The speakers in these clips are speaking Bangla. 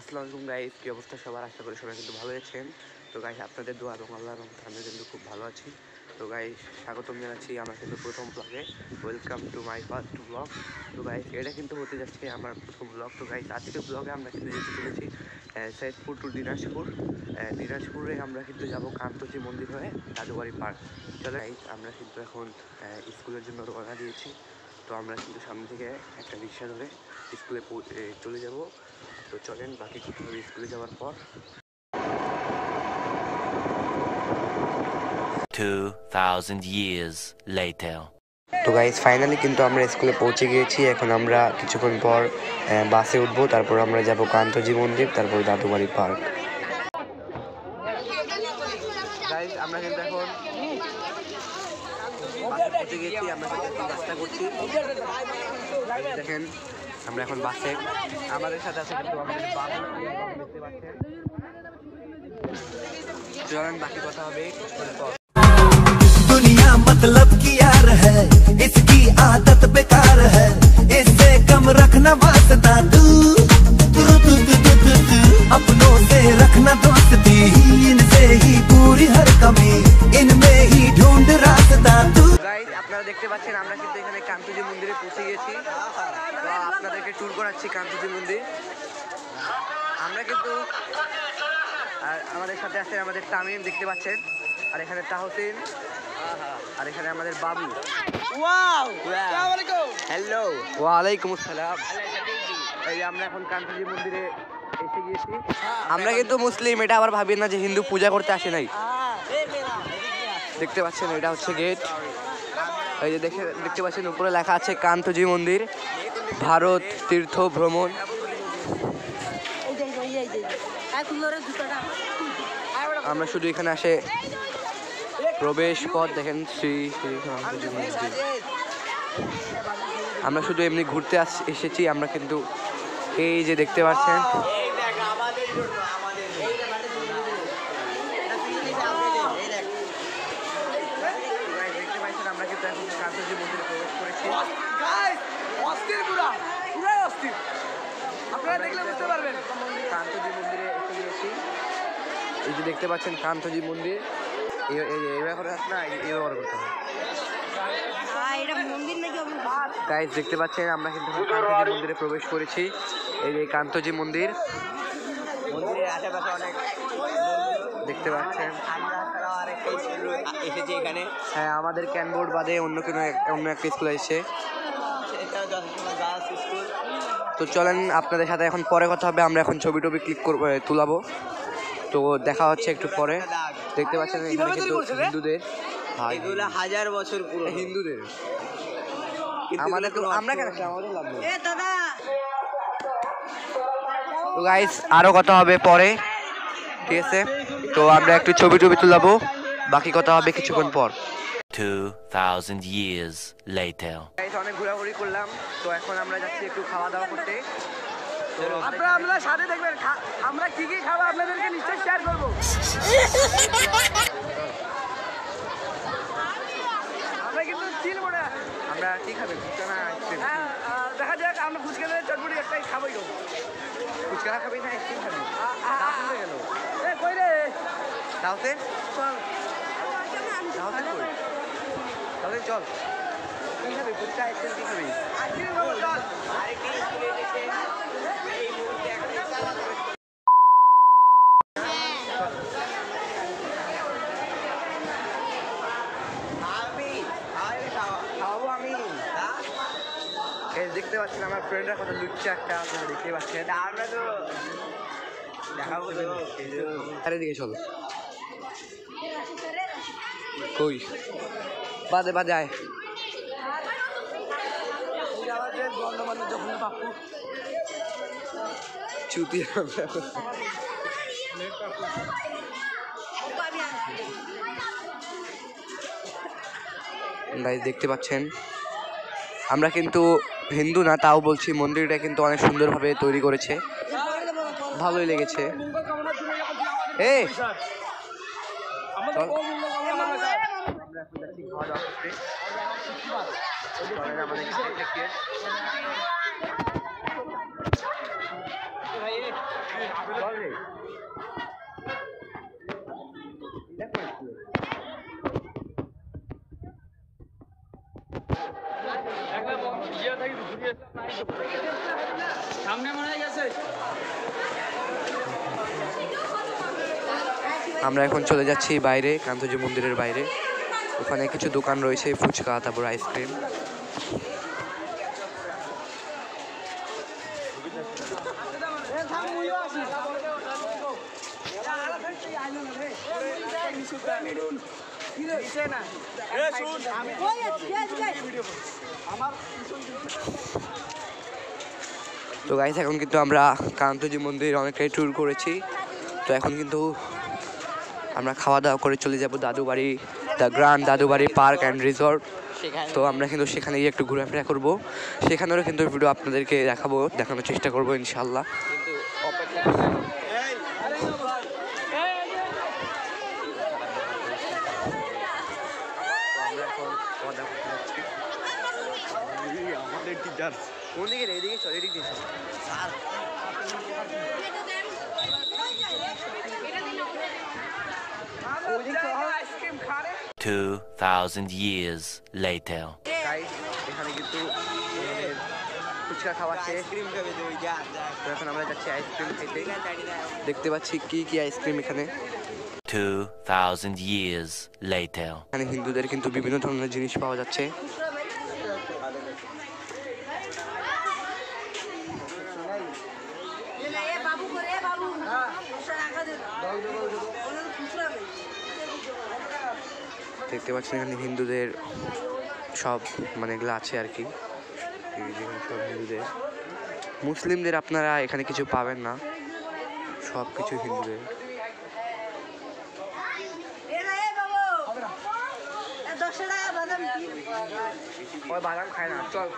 আসসালামু আলাইকুম গাইস, কি অবস্থা সবার? আশা করি সবাই কিন্তু ভালো আছেন। তো গাইস, আপনাদের দোয়া এবং আল্লাহর রহমতে আমি কিন্তু খুব ভালো আছি। তো গাইস, স্বাগতম জানাচ্ছি আমার কিন্তু প্রথম ব্লগে। Welcome to my first blog. তো গাইস, এটা কিন্তু হতে যাচ্ছে আমার প্রথম ব্লগ। তো গাইস, আজকের ব্লগে আমরা কিন্তু যেতে চলেছি সৈয়দপুর টু দিনাজপুর। দিনাজপুরে আমরা কিন্তু যাব কান্তজি মন্দির হয়ে জাদুঘরি পার্ক। চলো গাইস, আমরা কিন্তু এখন স্কুলের জন্য রওনা দিয়েছি। তো আমরা কিন্তু সামনে থেকে একটা রিক্সা ধরে স্কুলে চলে যাব। তো চলেন বাকি কথা হবে স্কুলে যাওয়ার পর। 2000 years later. তো গাইস, ফাইনালি কিন্তু আমরা স্কুলে পৌঁছে গিয়েছি। এখন আমরা কিছুক্ষণ পর বাসে উঠবো, তারপর আমরা যাব কান্তজি মন্দির, তারপর দাদুবাড়ি পার্ক। গাইস, আমরা কিন্তু এখন বাসে পৌঁছে গিয়েছি। আমরা কিন্তু এখন নাস্তা করছি। দেখেন, আমরা এখন বাসে, আমাদের সাথে আছে কিন্তু আমাদের বাবু, দেখতে পাচ্ছেন। চলেন বাকি কথা হবে পর। दुनिया मतलब की यार है, इसकी आदत बेकार है, इससे कम रखना वास्ता तू अपनों से रखना दोस्ती, इनसे ही पूरी हर कमी, इनमें ही ढूंढ रास्ता तू। গাইস, আপনারা দেখতে পাচ্ছেন আমরা কিন্তু এখানে কান্তজি মন্দিরে পৌঁছে গেছি। তো আপনাদেরকে ট্যুর করাচ্ছি কান্তজি মন্দির। আমরা কিন্তু আর আমাদের সাথে আছে আমাদের তামিম, দেখতে পাচ্ছেন। আর এখানে তাহসিন, আর এখানে আমাদের বাবু। হ্যালো, ওয়ালাইকুম আসসালাম। এই যে আমরা এখন কান্তজি মন্দিরে এসে গিয়েছি। আমরা কিন্তু মুসলিম, এটা আবার ভাবি না যে হিন্দু পূজা করতে আসে নাই। দেখতে পাচ্ছেন, এটা হচ্ছে গেট। এই যে দেখতে পাচ্ছেন উপরে লেখা আছে কান্তজি মন্দির, ভারত তীর্থ ভ্রমণ। আমরা শুধু এখানে আসে প্রবেশ পথ দেখেন শ্রী শ্রী কান্তজি মন্দির। আমরা শুধু এমনি ঘুরতে এসেছি। আমরা কিন্তু এই যে দেখতে পাচ্ছেন, আমরা কিন্তু এখন কান্তজি মন্দিরে প্রবেশ করেছি। আপনারা দেখলে বুঝতে পারবেন কান্তজি মন্দিরে এসে গিয়েছি। এই যে দেখতে পাচ্ছেন কান্তজি মন্দির। এইভাবে না, এইভাবে করতে হবে। গাইস, দেখতে পাচ্ছেন আমরা কিন্তু কান্তজি মন্দিরে প্রবেশ করেছি। এই যে কান্তজি মন্দির, মন্দিরের আশেপাশে অনেক দেখতে পাচ্ছেন। এসেছি এখানে, হ্যাঁ, আমাদের ক্যানবোর্ড বাদে অন্য একটা স্কুল এসেছে। তো চলেন আপনাদের সাথে এখন পরে কথা হবে। আমরা এখন ছবি টবি ক্লিক করবো, তুলাবো। তো দেখা হচ্ছে একটু পরে। দেখতে পাচ্ছেন এখানে কিন্তু হিন্দুদের, হাজার বছর পুরো হিন্দুদের। আমাদের তো আমরা কেন, আমাদের লাভ নেই। তো গাইস, আরো কথা হবে পরে, ঠিক আছে? তো আমরা একটু ছবি টবি তুলাবো, বাকি কথা হবে কিছুক্ষণ পর। 2000 years later. গাইস, অনেক ঘোরাঘুরি করলাম। তো এখন আমরা যাচ্ছি একটু খাওয়া দাওয়া করতে। আপনারা সাথে দেখবেন, আমরা কি কি খাবো আপনাদেরকে নিশ্চয়ই শেয়ার করবো। আমরা কিন্তু চিল মোড়ে, আমরা কি খাবেন, ফুচকা না আইসক্রিম? দেখা যাক, আমরা ফুচকা চটপটি একটাই খাবোই। ফুচকা খাবি না আইসক্রিম খাবি? গেল কই রে তাহলে চল, তাহলে কই, তাহলে চল। কি খাবি, ফুচকা আইসক্রিম কি খাবি? দেখতে পাচ্ছেন আমার ফ্রেন্ডরা কত লুচ্ছে একটা, আপনারা দেখতে পাচ্ছেন। আমরা তো দেখাবো, আরে দিকে চলো। কই বাদে বাদে আয়। চুতি গাইস, দেখতে পাচ্ছেন আমরা কিন্তু হিন্দু না, তাও বলছি মন্দিরটা কিন্তু অনেক সুন্দরভাবে তৈরি করেছে, ভালোই লেগেছে। এই আমরা এখন চলে যাচ্ছি বাইরে, কান্তজি মন্দিরের বাইরে। ওখানে কিছু দোকান রয়েছে, ফুচকা, তারপর আইসক্রিম। তো গাইস, এখন কিন্তু আমরা কান্তজি মন্দির অনেকটাই ট্যুর করেছি। তো এখন কিন্তু আমরা খাওয়া দাওয়া করে চলে যাব Dadubari, the grand Dadubari park and resort. তো আমরা কিন্তু সেখানে গিয়ে একটু ঘোরাফেরা করবো, সেখানেও কিন্তু ভিডিও আপনাদেরকে দেখানোর চেষ্টা করবো ইনশাল্লাহ। আমাদের টিচার কোন দিকে? এদিকে চল, এদিকে চল। 2,000 years later. গাইস, এখানে কিন্তু আমাদের ফুচকা খাওয়া শেষ। তো এখন আমরা যাচ্ছি আইসক্রিম খেতে। দেখতে পাচ্ছি কি কি আইসক্রিম এখানে। 2,000 years later. এখানে হিন্দুদের কিন্তু বিভিন্ন ধরনের জিনিস পাওয়া যাচ্ছে। দেখতে পাচ্ছেন এখানে হিন্দুদের সব মানে এগুলো আছে আর কি, সব হিন্দুদের। মুসলিমদের আপনারা এখানে কিছু পাবেন না, সব কিছু হিন্দুদের। বাদাম খায় না, চল।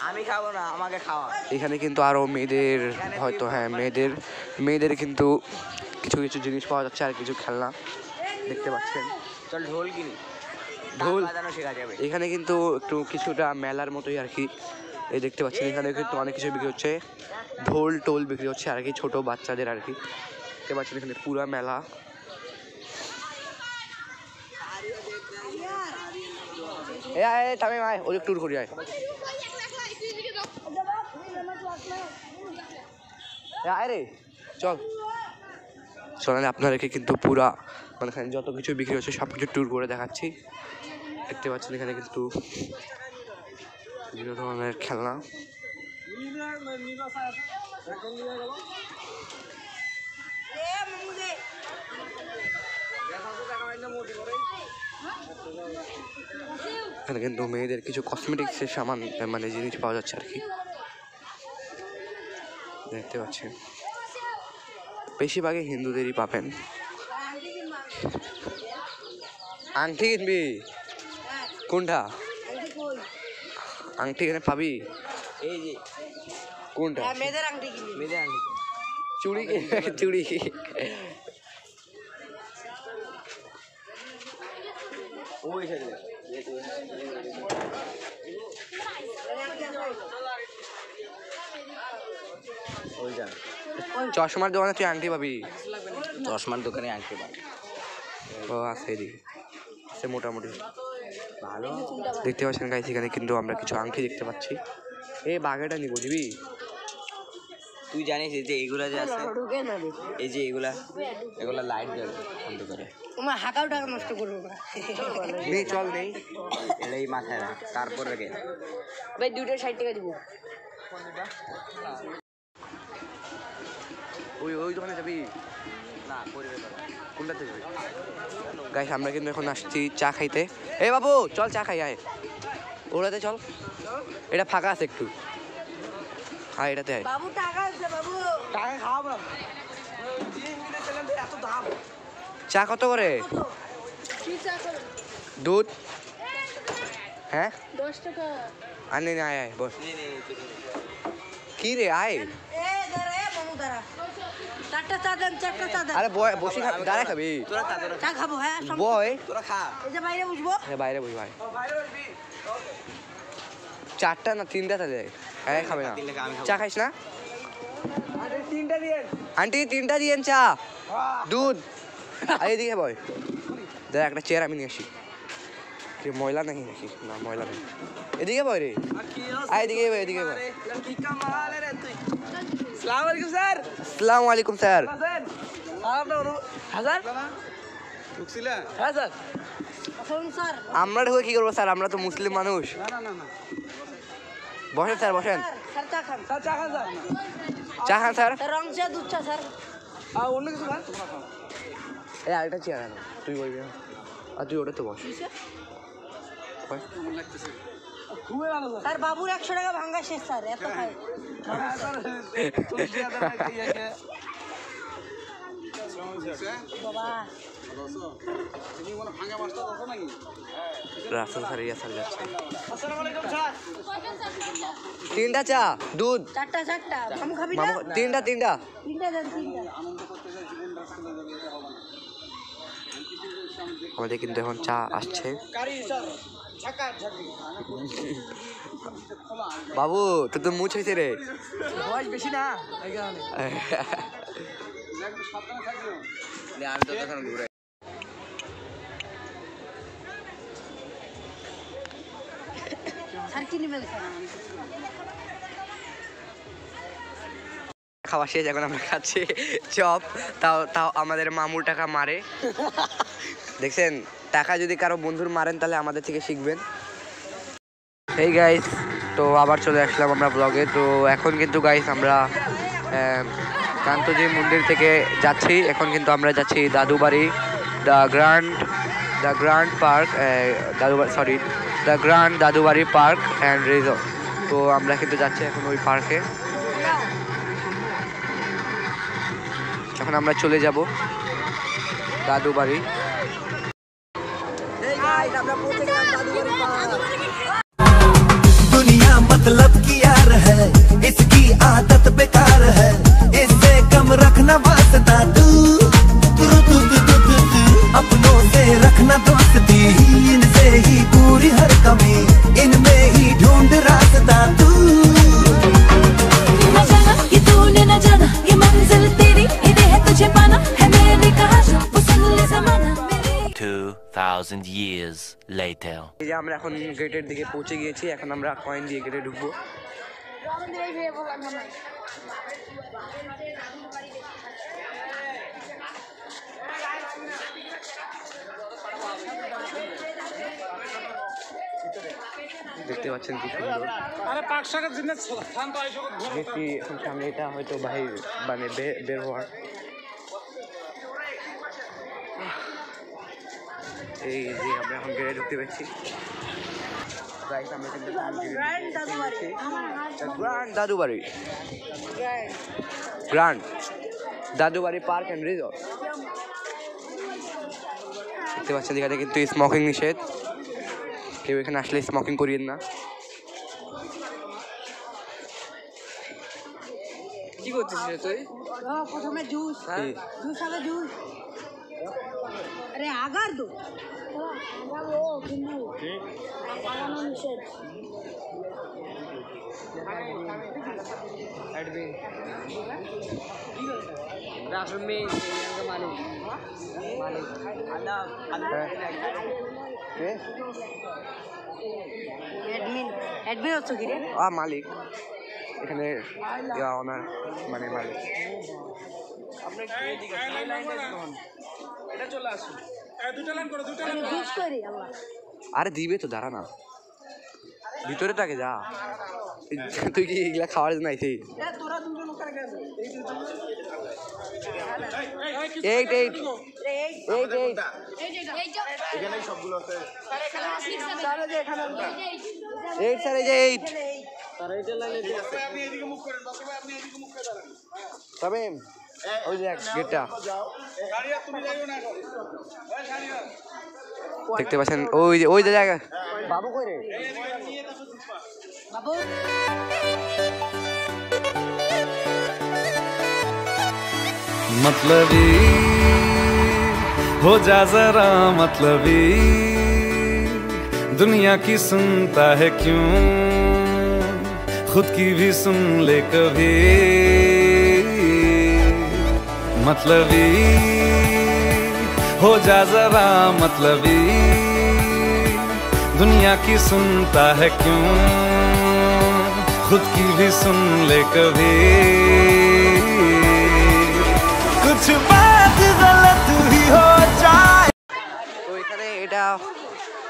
আমি খাবো না, আমাকে খাওয়া। এখানে কিন্তু আরো মেয়েদের, হয়তো হ্যাঁ মেয়েদের কিন্তু কিছু কিছু জিনিস পাওয়া যাচ্ছে, আর কিছু খেলনা দেখতে পাচ্ছেন। চল ঢোল কিনি, ঢোল বাজানো শেখা যাবে। এখানে কিন্তু একটু কিছুটা মেলার মতোই আর কি। এই দেখতে পাচ্ছেন এখানে কিন্তু অনেক কিছু বিক্রি হচ্ছে, ঢোল টোল বিক্রি হচ্ছে আর কি, ছোট বাচ্চাদের আর কি। দেখতে পাচ্ছেন এখানে পুরা মেলা। ওই ট্যুর করি আয় রে, চল চলেন আপনাদেরকে কিন্তু পুরা মানে এখানে যত কিছু বিক্রি হচ্ছে সব কিছু ট্যুর করে দেখাচ্ছি। দেখতে পাচ্ছেন এখানে কিন্তু বিভিন্ন ধরনের খেলনা। এখানে কিন্তু মেয়েদের কিছু কসমেটিক্সের সামান মানে জিনিস পাওয়া যাচ্ছে আর কি, দেখতে পাচ্ছেন। বেশিরভাগই হিন্দুদেরই পাবেন। আংটি কিনবি? কোনটা আংটি এখানে পাবি? এই যে কোনটা? মেয়েদের আংটি কিনি, মেয়েদের আংটি। চুড়ি চুড়ি ওই সাইডে ওই যা চশমার দোকানে তুই আংটি পাবি? চশমার দোকানে আংটি পাবি। ও আছে এদিকে, আছে মোটামুটি ভালো। দেখতে পাচ্ছেন গাইস, এখানে কিন্তু আমরা কিছু আংটি দেখতে পাচ্ছি। এই বাঘেটা নিবো, দিবি? তুই জানিস এই যে এইগুলা যে আছে, এই যে এগুলা লাইট জ্বলে বন্ধ করে। তোমার হাঁকাও টাকা নষ্ট করবো না নেই, চল নেই, এটাই মাথায় রাখ, তারপরে গে ভাই 2টা 60 টাকা দিব। ওই দোকানে যাবি না করবে না। কোনটাতে যাবি? গাইস, আমরা কিন্তু এখন আসছি চা খাইতে। এই বাবু চল চা খাই, আয় ওটাতে চল, এটা ফাঁকা আছে একটু। হ্যাঁ এটাতে আয়। বাবু টাকা আছে বাবু, টাকা খাওয়াবো না। এত দাম। চা কত করে? কি চা করে? দুধ? হ্যাঁ 10 টাকা। আনে না, আয় আয় বস। কি রে, আয়। এ দাঁড়া, এ বাবু দাঁড়া। 4টা চা দেন, 4টা চা দেন। আরে বসে খাবি, দাঁড়ায় খাবি? তোরা খা, চা খাবো, হ্যাঁ বয়। তোরা খা। এই যে বাইরে বুঝবো। হ্যাঁ বাইরে বই ভাই। 4টা না 3টা তাহলে? হ্যাঁ খাবে না? চা খাইস না? আন্টি 3টা দিয়েন চা দুধ আর এদিকে বয় দেখ একটা চেয়ার আমি নিয়ে আসি ময়লা নাকি নাকি না ময়লা নেই এদিকে বয় রে এদিকে বয় এদিকে বয় আসসালামু আলাইকুম স্যার আমরা ঢুকে কি করবো স্যার আমরা তো মুসলিম মানুষ বসেন স্যার বসেন চা খান স্যার রং চা দুধ চা স্যার অন্য কিছু খান এই আরেকটা চেয়ার আনো তুই বলবি আর তুই ওটাতে বস স্যার বাবুর 100 টাকা ভাঙা শেষ স্যার এত খায় বাবা রাস্তা সারি আসা যাচ্ছে 3টা চা দুধ 4টা মামু খাবি না 3টা তিনটা দেন 3টা আমাদের কিন্তু এখন চা আসছে বাবু তোর তো মুছ হয়েছে রে বয়স বেশি না আমি তো তখন ঘুরে স্যার কি নেবেন স্যার খাওয়া শেষ এখন আমরা খাচ্ছি চপ তাও আমাদের মামুর টাকা মারে দেখছেন টাকা যদি কারো বন্ধুর মারেন তাহলে আমাদের থেকে শিখবেন এই গাইস তো আবার চলে আসলাম আমরা ব্লগে তো এখন কিন্তু গাইস আমরা কান্তজি মন্দির থেকে যাচ্ছি এখন কিন্তু আমরা যাচ্ছি Dadubari the grand park the grand Dadubari park and resort তো আমরা কিন্তু যাচ্ছি এখন ওই পার্কে এখন আমরা চলে যাব দাদুবাড়ি दुनिया मतलब की यार है इसकी आदत बेकार है इससे कम रखना वास्ता तू अपनों से रखना दोस्ती इनसे ही पूरी हर कमी इनमें ही ढूंढ रास्ता तू ये तूने न जाना ये मंजिल तेरी इन्हें है तुझे पाना है मैंने कहा वो सुन ले ज़माना 2000 years later. এই যে আমরা এখন গেটের দিকে পৌঁছে গিয়েছি এখন আমরা কয়েন দিয়ে গেটে ঢুকবো দেখতে পাচ্ছেন কি সুন্দর দেখি এখন সামনে এটা হয়তো বাহির মানে বের হওয়ার এই যে আমরা এখন গেটে ঢুকতে পেরেছি grand Dadubari park and resort দেখতে পাচ্ছেন এখানে কিন্তু স্মোকিং নিষেধ কেউ এখানে আসলে স্মোকিং করিয়েন না কি করছিস তুই প্রথমে জুস হবে জুস আরে আগার দো আগাবো কিন্তু আগানো নিষেধ অ্যাডমিন হচ্ছে কি রে মালিক এখানে ওনার মানে মালিক আরে দিবে তো দাঁড়া না ভিতরে তাকে যা তুই কি এগুলা খাওয়ার জন্য আইছি ওই যে গেটটা দেখতে পাচ্ছেন ওই যে জায়গা বাবু কই রে বাবু मतलबी हो जा जरा मतलबी दुनिया की सुनता है क्यों खुद की भी सुन ले कभी मतलबी हो जा जरा मतलबी दुनिया की सुनता है क्यों खुद की भी सुन ले कभी कुछ बात गलत ही हो जाए। তো এখানে এটা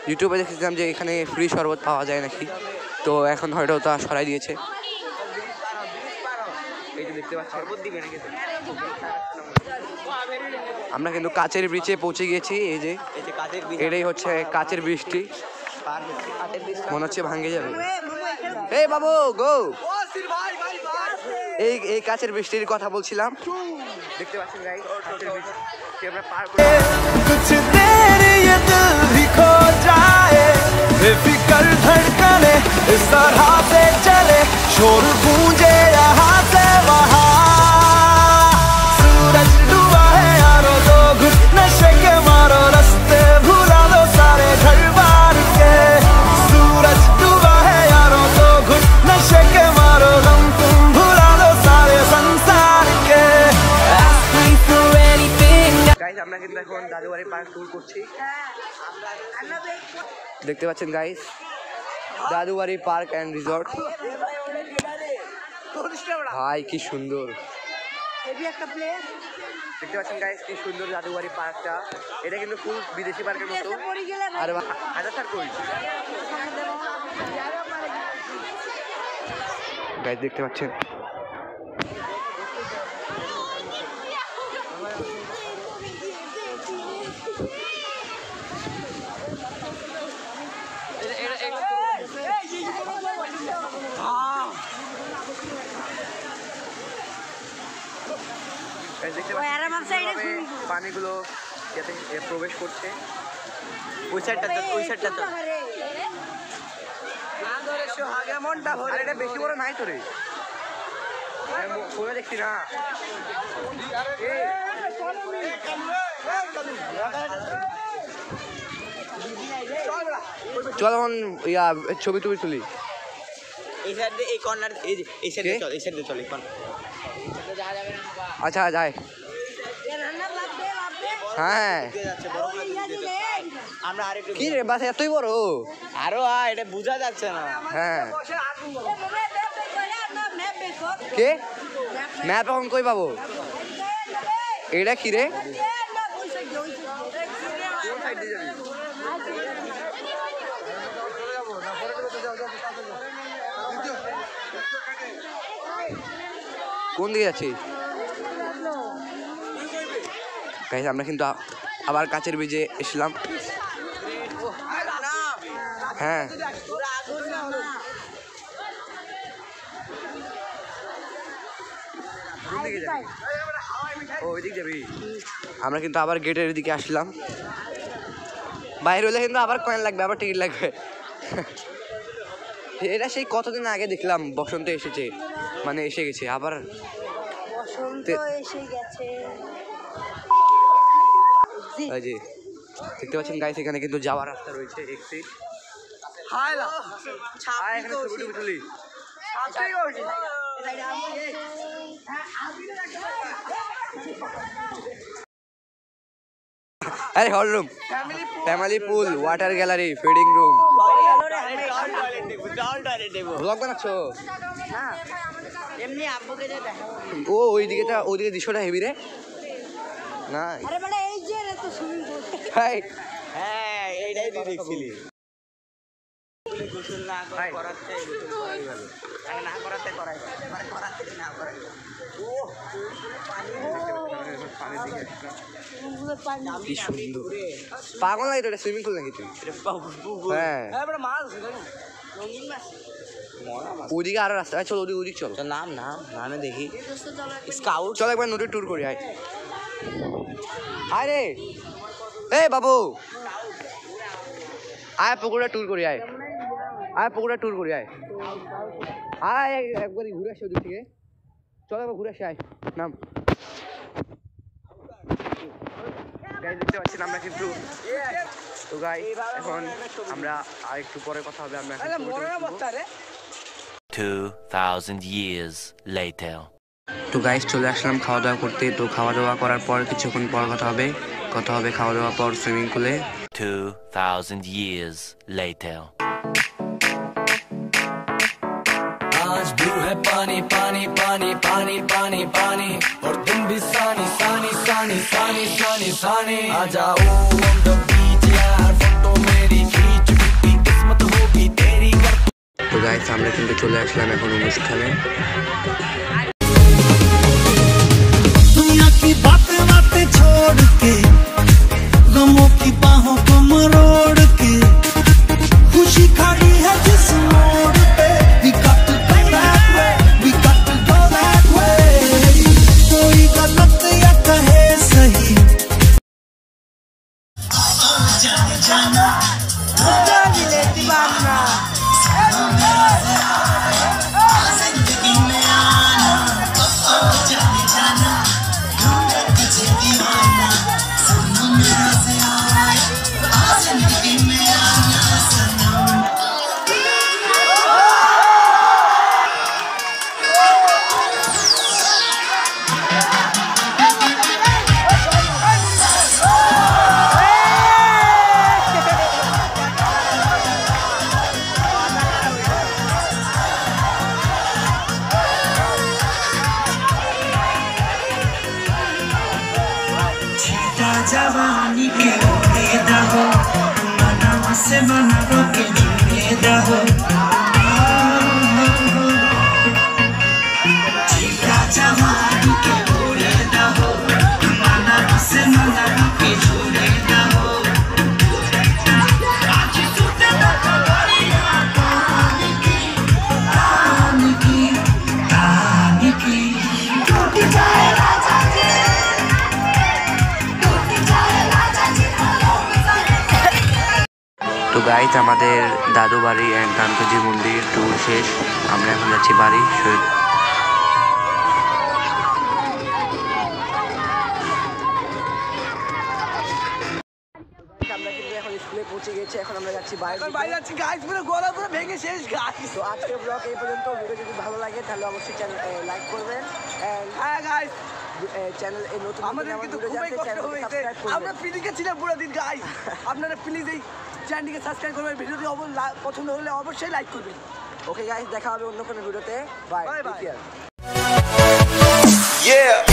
ইউটিউবে দেখেছিলাম যে এখানে ফ্রি শরবত পাওয়া যায় নাকি, তো এখন হয়তো তা সরাই দিয়েছে। এই যে দেখতে পাচ্ছেন আমরা কিন্তু কাচের ব্রিজে পৌঁছে গিয়েছি। এই যে এটাই হচ্ছে কাচের ব্রিজটি, মনে হচ্ছে ভাঙে যাবে। এই বাবু গো, এই কাচের বৃষ্টির কথা বলছিলাম। দেখতে পাচ্ছেন গাইস কাচের বৃষ্টি আমরা পার করে कुछ देर ये दिल भी खो जाए बेफिक्र धड़कने इस तरह से चले शोर गूंजे यहाँ से वहाँ सूरज डूबा है यारो दो घुट नशे के मारो रास्ते भुला दो सारे घर बार के सूरज डूबा है यारो दो घुट नशे के मारो गम तुम भुला दो सारे संसार के Ask me for anything guys আমরা কিন্তু এখন দাদুবাড়ি পার্ক ট্যুর করছি। দেখতে পাচ্ছেন guys Dadubari park and resort. ভাই কি সুন্দর, দেখতে পাচ্ছেন গাইস কি সুন্দর দাদুবাড়ি পার্কটা। এটা কিন্তু ফুল বিদেশি পার্কের মতো। আর হাজার স্যার কই গাইস দেখতে পাচ্ছেন দেখতে পাচ্ছেন পানিগুলো যাতে প্রবেশ করছে। ওই সাইডটা তো আর এটা বেশি বড় নাই তো রে, ফোনে দেখছি না। চল এখন ইয়া ছবি টবি তুলি। এই সাইড দিয়ে এই কর্নার এই সাইড দিয়ে চল, এই সাইড দিয়ে চল এই কর্নার। আচ্ছা যায়। হ্যাঁ আমরা আরেকটু কি রে বাস এতই বড়, আরো এটা বোঝা যাচ্ছে না। হ্যাঁ কে ম্যাপ এখন কই পাবো? এটা কি রে? কোন দিকে যাচ্ছি? গাইস আমরা কিন্তু আবার কাচের ব্রিজে এসলাম। হ্যাঁ ওই দিক যাবি? আমরা কিন্তু আবার গেটের দিকে আসলাম। বাইরে হলে কিন্তু আবার কয়েন লাগবে, আবার টিকিট লাগবে। এটা সেই কতদিন আগে দেখলাম বসন্ত এসেছে, মানে এসে গেছে আবার এই যে দেখতে পাচ্ছেন গাইস এখানে কিন্তু যাওয়ার রাস্তা রয়েছে এক্সিট। এখানে ছবি টবি তুলি। আরে hall room, family pool, water gallery, feeding room. Blog বানাচ্ছো? ও ওইদিকে দৃশ্যটা হেভি রে। না হ্যাঁ এইটাই তুই দেখছিলি। গোসল না করাতে গোসল করাই ভালো, না করাতে করাই ভালো, মানে করাতে না করাই ভালো। কি সুন্দর, পাগল লাগে তো এটা সুইমিং পুল নাকি তুই? হ্যাঁ ওদিকে আরো রাস্তা, চল ওদিক চল। নামে দেখি স্কাউট। চল একবার নদীর ট্যুর করি। আয় আয় রে, এই বাবু আয় পুকুরটা ট্যুর করি। আয় পুকুরটা ট্যুর করি। আয় একবার ঘুরে আসি ওদিক থেকে। চল একবার ঘুরে আসি। আয় নাম গাইস দেখতে পাচ্ছেন আমরা কিন্তু তো গাইস এখন আমরা আর একটু পরে কথা হবে। আমরা 2000 years later. তো গাইস চলে আসলাম খাওয়া দাওয়া করতে। তো খাওয়া দাওয়া করার পর কিছুক্ষণ পর কথা হবে খাওয়া দাওয়া পর সুইমিং পুলে। 2000 years later. आज भी है पानी पानी पानी पानी पानी पानी और तुम भी सानी सानी सानी सानी सानी सानी आ जाओ on the beach यार फोटो मेरी खींच भी किस्मत होगी तेरी कर। তো গাইস আমরা কিন্তু চলে আসলাম এখন অনুষ্ঠানে। दुनिया की बातें बातें छोड़ के गमों की बाहों को मरोड़ के खुशी खड़ी है जिस मोड़ पे we got to go that way we got to go that way कोई गलत या कहे सही जाने जाना जिंदगी में आना जाने जाना तुझे दीवाना सुनो मेरा से आना जिंदगी में आना सनम। जवानी के उड़ेदा हो मना से मना के जुड़ेदा हो जीता जवानी के उड़ेदा हो मना से मना के जुड़ेदा हो आज सुते ना करिया तानी की टूट जाए राजा जी তো গাইস আমাদের দাদু বাড়ি অ্যান্ড কান্তজি মন্দির ট্যুর শেষ। আমরা এখন যাচ্ছি বাড়ি। আমরা কিন্তু এখন স্কুলে পৌঁছে গেছি, এখন আমরা যাচ্ছি বাইরে যাচ্ছি গাইস, পুরো গলা পুরো ভেঙে শেষ গাইস। তো আজকের ব্লগ এই পর্যন্ত। ভিডিও যদি ভালো লাগে তাহলে অবশ্যই চ্যানেল লাইক করবেন। হ্যাঁ গাইস চ্যানেল এই নতুন আমাদের কিন্তু খুবই কষ্ট হয়েছে, আমরা পিলিকে ছিলাম পুরো দিন গাইস। আপনারা প্লিজ এই চ্যানেলটিকে সাবস্ক্রাইব করবেন, ভিডিওটি পছন্দ হলে অবশ্যই লাইক করবেন। ওকে গাইস দেখা হবে অন্য কোনো ভিডিওতে। বাই। Yeah.